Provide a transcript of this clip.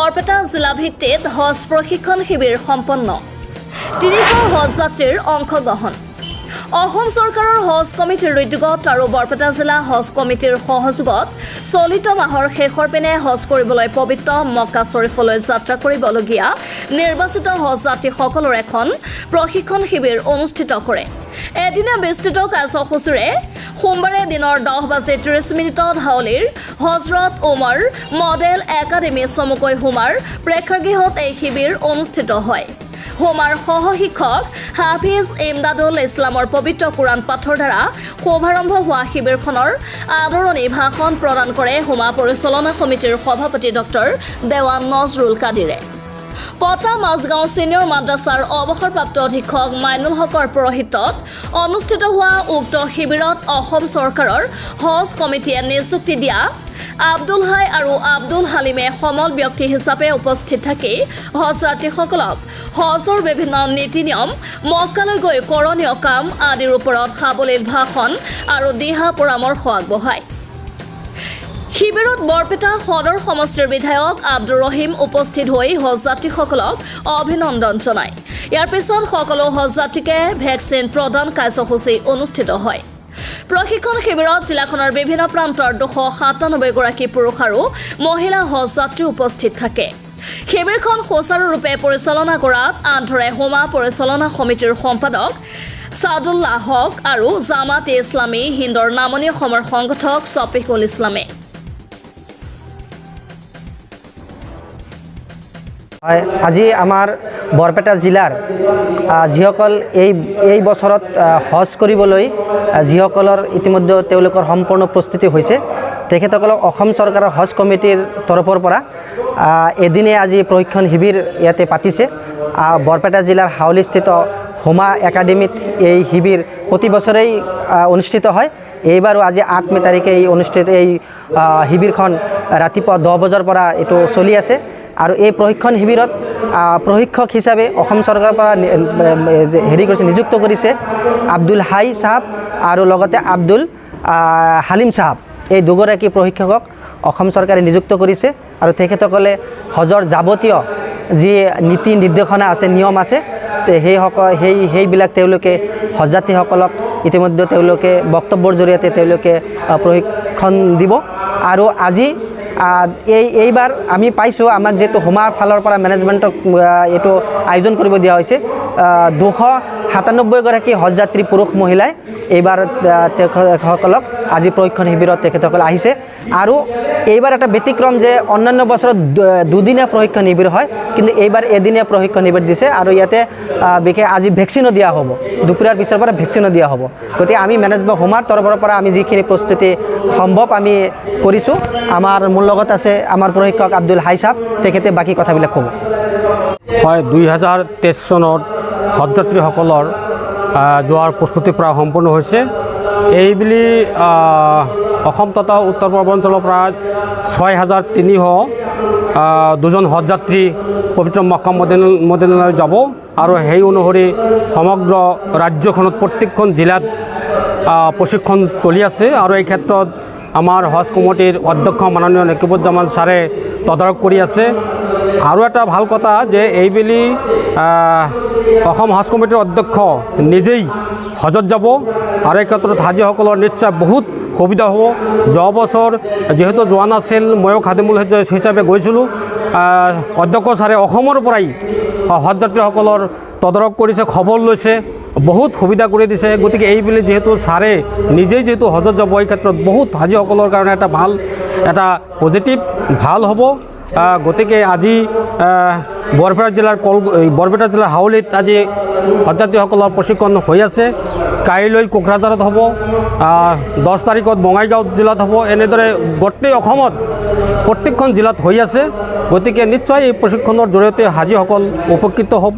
বৰপেটা জিলা ভিত্তিত হজ প্ৰশিক্ষণ শিবিৰ সম্পন্ন 300 হজ যাত্ৰীৰ অংশগ্ৰহণ অসম চৰকাৰৰ হজ কমিটিৰ উদ্যোগত আৰু বৰপেটা জিলা হজ কমিটিৰ সহযোগত চলিত মাহৰ শেষৰ পিনে হজ কৰিবলৈ পবিত্ৰ মক্কা শৰীফলৈ যাত্ৰা কৰিবলগীয়া নিৰ্বাচিত হজ যাত্ৰীসকলৰ এখন প্ৰশিক্ষণ শিবিৰ অনুষ্ঠিত কৰে। এদিনা বিস্তৃত কাৰ্যসূচীৰে সোমবাৰে দিনৰ 10:30 হাউলিৰ হজৰত উমৰ মডেল একাডেমী চমুকৈ হুমাৰ প্ৰেক্ষাগৃহত এই শিবিৰ অনুষ্ঠিত হয়। হোমাৰ সহশিক্ষক হাফিজ ইমদাদুল ইছলামৰ পবিত্ৰ কোৰাণ পাঠৰ দ্বাৰা শুভাৰম্ভ হোৱা শিবিৰখনৰ আদৰণি ভাষণ প্ৰদান কৰে হোমা পৰিচালনা সমিতিৰ সভাপতি ডক্টৰ দেৱান নজৰুল কাদিৰে। পটা মাজগাঁও ছিনিয়ৰ মাদ্ৰাছাৰ অৱসৰপ্ৰাপ্ত অধীক্ষক মাইনুল হকৰ পৌৰোহিত্যত অনুষ্ঠিত হোৱা উক্ত শিবিৰত অসম চৰকাৰৰ হজ কমিটিয়ে নিযুক্তি দিয়া আব্দুল হাই আৰু আব্দুল হালিমে সমল ব্যক্তি হিচাপে উপস্থিত থাকি হজ যাত্ৰীসকলক হজৰ বিভিন্ন নীতি নিয়ম মক্কালৈ গৈ কৰণীয় কাম আদিৰ ওপৰত সাৱলীল ভাষণ আৰু দিহা পৰামৰ্শ আগবঢ়ায়। শিবিৰত বৰপেটা সদৰ সমষ্টিৰ বিধায়ক আব্দুৰ ৰহিম উপস্থিত হৈ হজ যাত্ৰীসকলক অভিনন্দন জনায়। ইয়াৰ পিছত সকলো হজ যাত্ৰীকে ভেকচিন প্ৰদান কাৰ্যসূচী অনুষ্ঠিত হয়। প্ৰশিক্ষণ শিবিৰত জিলাখনৰ বিভিন্ন প্ৰান্তৰ 297 গৰাকী পুৰুষ আৰু মহিলা হজ যাত্ৰী উপস্থিত থাকে। শিবিৰখন সুচাৰুৰূপে পৰিচালনা কৰাত আনধৰে হোমা পৰিচালনা সমিতিৰ সম্পাদক সাদুল্লাহ হক আৰু জামাত ইছলামী হিন্দৰ নামনি অসমৰ সংগঠক ছফিকুল ইছলামে। আজি আমাৰ বৰপেটা জিলাৰ যিসকল এই বছৰত হজ কৰিবলৈ যিসকলৰ ইতিমধ্যে তেওঁলোকৰ সম্পূৰ্ণ প্ৰস্তুতি হৈছে তেখেতসকলক অসম চৰকাৰৰ হজ কমিটিৰ তৰফৰ পৰা এদিনে আজি প্ৰশিক্ষণ শিবিৰ ইয়াতে পাতিছে। বৰপেটা জিলাৰ হাউলিস্থিত হোমা একাডেমীত এই শিবিৰ প্ৰতি বছৰেই অনুষ্ঠিত হয়। এইবাৰো আজি 8 মে তাৰিখে এই শিবিৰখন ৰাতিপুৱা 10 বজাৰ পৰা এইটো চলি আছে আৰু এই প্ৰশিক্ষণ শিবিৰত প্ৰশিক্ষক হিচাপে অসম চৰকাৰৰ পৰা নিযুক্ত কৰিছে আব্দুল হাই সাহেব আৰু লগতে আব্দুল হালিম সাহেব। এই দুগৰাকী প্ৰশিক্ষকক অসম চৰকাৰে নিযুক্ত কৰিছে আৰু তেখেতসকলে হজৰ যাৱতীয় যি নীতি নিৰ্দেশনা আছে নিয়ম আছে সেইবিলাক তেওঁলোকে হজযাত্ৰীসকলক ইতিমধ্যে তেওঁলোকে বক্তব্যৰ জৰিয়তে তেওঁলোকে প্ৰশিক্ষণ দিব। আৰু আজি এইবাৰ আমি পাইছোঁ আমাক যিহেতু হোমাৰ ফালৰ পৰা মেনেজমেণ্টক এইটো আয়োজন কৰিব দিয়া হৈছে 297 গৰাকী হজযাত্ৰী পুৰুষ মহিলাই এইবাৰ তেখেতসকলক আজি প্ৰশিক্ষণ শিবিৰত তেখেতসকল আহিছে। আৰু এইবাৰ এটা ব্যতিক্ৰম যে অন্যান্য বছৰত দুদিনীয়া প্ৰশিক্ষণ শিবিৰ হয় কিন্তু এইবাৰ এদিনীয়া প্ৰশিক্ষণ শিবিৰ দিছে আৰু ইয়াতে বিশেষ আজি ভেকচিনো দিয়া হ'ব, দুপৰীয়াৰ পিছৰ পৰা ভেকচিনো দিয়া হ'ব। গতিকে আমি মেনেজমেণ্ট হোমাৰ তৰফৰ পৰা আমি যিখিনি প্ৰস্তুতি সম্ভৱ আমি কৰিছোঁ। আমাৰ মোৰ লগত আছে আমাৰ প্ৰশিক্ষক আব্দুল হাই সাহেব, তেখেতে বাকী কথাবিলাক ক'ব। হয়, 2023 চনত হজযাত্ৰীসকলৰ যোৱাৰ প্ৰস্তুতি প্ৰায় সম্পূৰ্ণ হৈছে। এইবুলি অসম তথা উত্তৰ পূৰ্বাঞ্চলৰ পৰা 6302জন হজযাত্ৰী পবিত্ৰ মক্কা মদিনালৈ যাব আৰু সেই অনুসৰি সমগ্ৰ ৰাজ্যখনত প্ৰত্যেকখন জিলাত প্ৰশিক্ষণ চলি আছে। আৰু এই ক্ষেত্ৰত আমাৰ হজ কমিটিৰ অধ্যক্ষ মাননীয় নকিবুজ্জামান ছাৰে তদাৰক কৰি আছে। আৰু এটা ভাল কথা যে এইবেলি অসম হজ কমিটিৰ অধ্যক্ষ নিজেই হজত যাব আৰু এই ক্ষেত্ৰত হাজীসকলৰ নিশ্চয় বহুত সুবিধা হ'ব। যোৱা বছৰ যিহেতু যোৱা নাছিল, ময়ো খাদিমুল হজ হিচাপে গৈছিলোঁ। অধ্যক্ষ ছাৰে অসমৰ পৰাই হজযাত্ৰীসকলৰ তদাৰক কৰিছে, খবৰ লৈছে, বহুত সুবিধা কৰি দিছে। গতিকে এইবুলি যিহেতু ছাৰে নিজেই যিহেতু হজত যাব এই ক্ষেত্ৰত বহুত হাজীসকলৰ কাৰণে এটা পজিটিভ ভাল হ'ব। গতিকে আজি বৰপেটা জিলাৰ হাউলিত আজি হজযাত্ৰীসকলৰ প্ৰশিক্ষণ হৈ আছে। কাইলৈ কোকৰাঝাৰত হ'ব, 10 তাৰিখত বঙাইগাঁও জিলাত হ'ব। এনেদৰে গোটেই অসমত প্ৰত্যেকখন জিলাত হৈ আছে। গতিকে নিশ্চয় এই প্ৰশিক্ষণৰ জৰিয়তে হাজীসকল উপকৃত হ'ব।